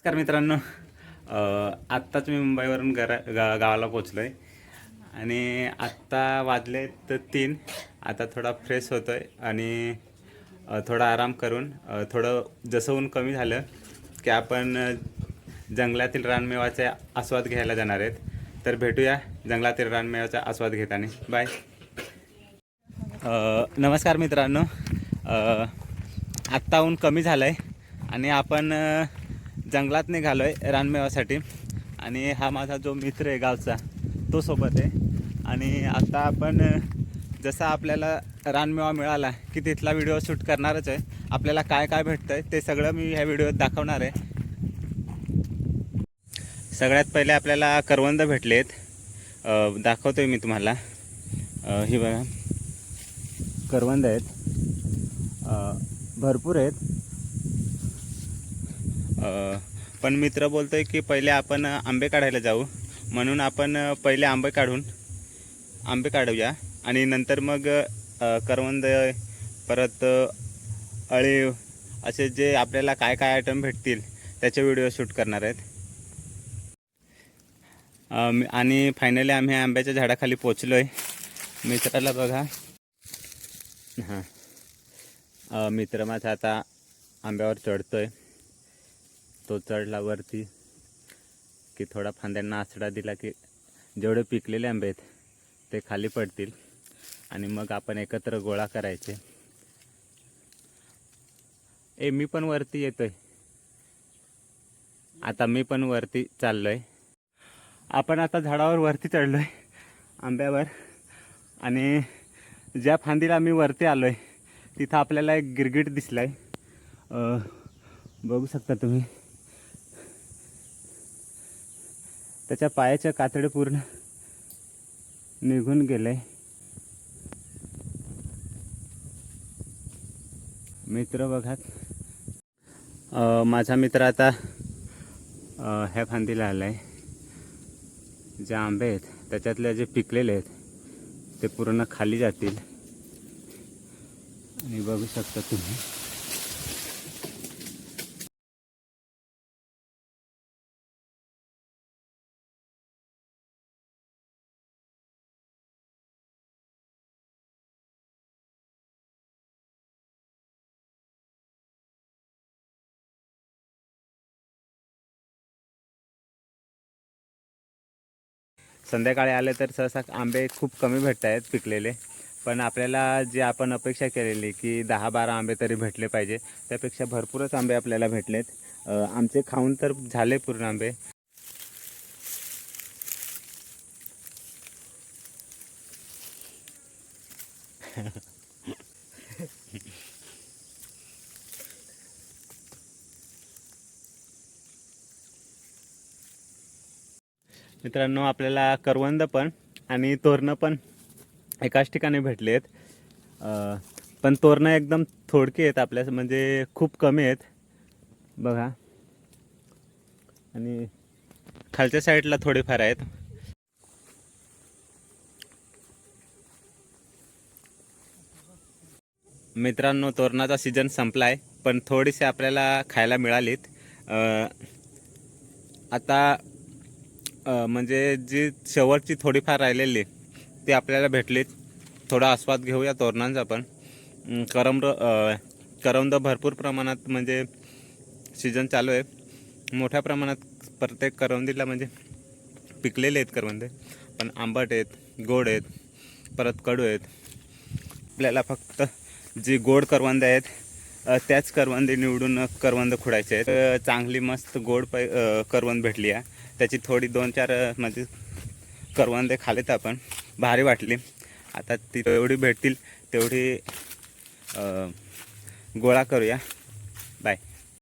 नमस्कार मित्रांनो. आत्ताच मी मुंबईवरून गावाला पोचलो आहे आणि आत्ता वाजले तर 3. आता थोडा फ्रेश होतो आहे आणि थोडा आराम करून थोडं जसं ऊन कमी झालं की आपण जंगलातील रानमेवाचा आस्वाद घ्यायला जाणार आहेत. तर भेटूया जंगलातील रानमेवाचा आस्वाद घेताना. बाय. नमस्कार मित्रांनो. आत्ता ऊन कमी झालं आहे आणि आपण जंगलात निघालो आहे रानमेवासाठी. आणि हा माझा जो मित्र आहे गावचा तो सोबत आहे. आणि आता आपण जसा आपल्याला रानमेवा मिळाला की तिथला व्हिडिओ शूट करणारच आहे. आपल्याला काय काय भेटतं आहे ते सगळं मी ह्या व्हिडिओत दाखवणार आहे. सगळ्यात पहिले आपल्याला करवंद भेटलेत. दाखवतो आहे मी तुम्हाला. ही बघा करवंद आहेत, भरपूर आहेत. पण मित्र बोलतोय की पहिले आपण आंबे काढायला जाऊ, म्हणून आपण पहिले आंबे काढूया आणि नंतर मग करवंद, परत अळीव, असे जे आपल्याला काय काय आयटम भेटतील त्याचे व्हिडिओ शूट करणार आहेत. आणि फायनली आम्ही आंब्याच्या झाडाखाली पोचलो आहे. मित्राला बघा. हां, मित्र माझा आता आंब्यावर चढतोय. तो चढला वरती की थोडा फांद्यांना आसरा दिला की जेवढे पिकलेले आंबे आहेत ते खाली पडतील आणि मग आपण एकत्र गोळा करायचे. मी पण वरती येतोय. आता मी पण वरती चाललोय. आपण आता झाडावर वरती चढलोय आंब्यावर. आणि ज्या फांदीला मी वरती आलोय तिथं आपल्याला एक गिरगिट दिसलाय. बघू शकता तुम्ही. त्याच्या पायाच्या कातडे पूर्ण निघून गेले. मित्र बघा. माझा मित्र आता ह्या फांदीला आलाय. जे आंबे आहेत त्याच्यातले जे पिकलेले आहेत ते पूर्ण खाली जातील. आणि बघू शकता तुम्ही. संध्याकाळी आले तर सहसा आंबे खूप कमी भेटत आहेत पिकलेले. पण आपल्याला जे आपण अपेक्षा केलेली की 10-12 आंबे तरी भेटले पाहिजे त्यापेक्षा भरपूरच आंबे आपल्याला भेटलेत. आमचे खाऊन तर झाले पूर्ण आंबे. मित्रांनो, आपल्याला करवंद पण आणि तोरणं पण एकाच ठिकाणी भेटले आहेत. पण तोरणं एकदम थोडकी आहेत आपल्या, म्हणजे खूप कमी आहेत बघा. आणि खालच्या साईडला थोडेफार आहेत. मित्रांनो, तोरणाचा सीजन संपला आहे पण थोडीशी आपल्याला खायला मिळालीत. आता म्हणजे जी शेवटची थोडीफार राहिलेली ती आपल्याला भेटलीत. थोडा आस्वाद घेऊया तोरणांचा पण. करवंद भरपूर प्रमाणात, म्हणजे सीजन चालू आहे. मोठ्या प्रमाणात प्रत्येक करवंदीला म्हणजे पिकलेले आहेत करवंदे. पण आंबट आहेत, गोड आहेत, परत कडू आहेत. आपल्याला फक्त जी गोड करवंदे आहेत त्याच करवंदे निवडून करवंद खुडायचे आहेत. चांगली मस्त गोड करवंद भेटली आहे. त्याची थोडी 2-4 म्हणजे करवंदे खालीत आपण, भारी वाटली. आता ती एवढी भेटतील तेवढी गोळा करूया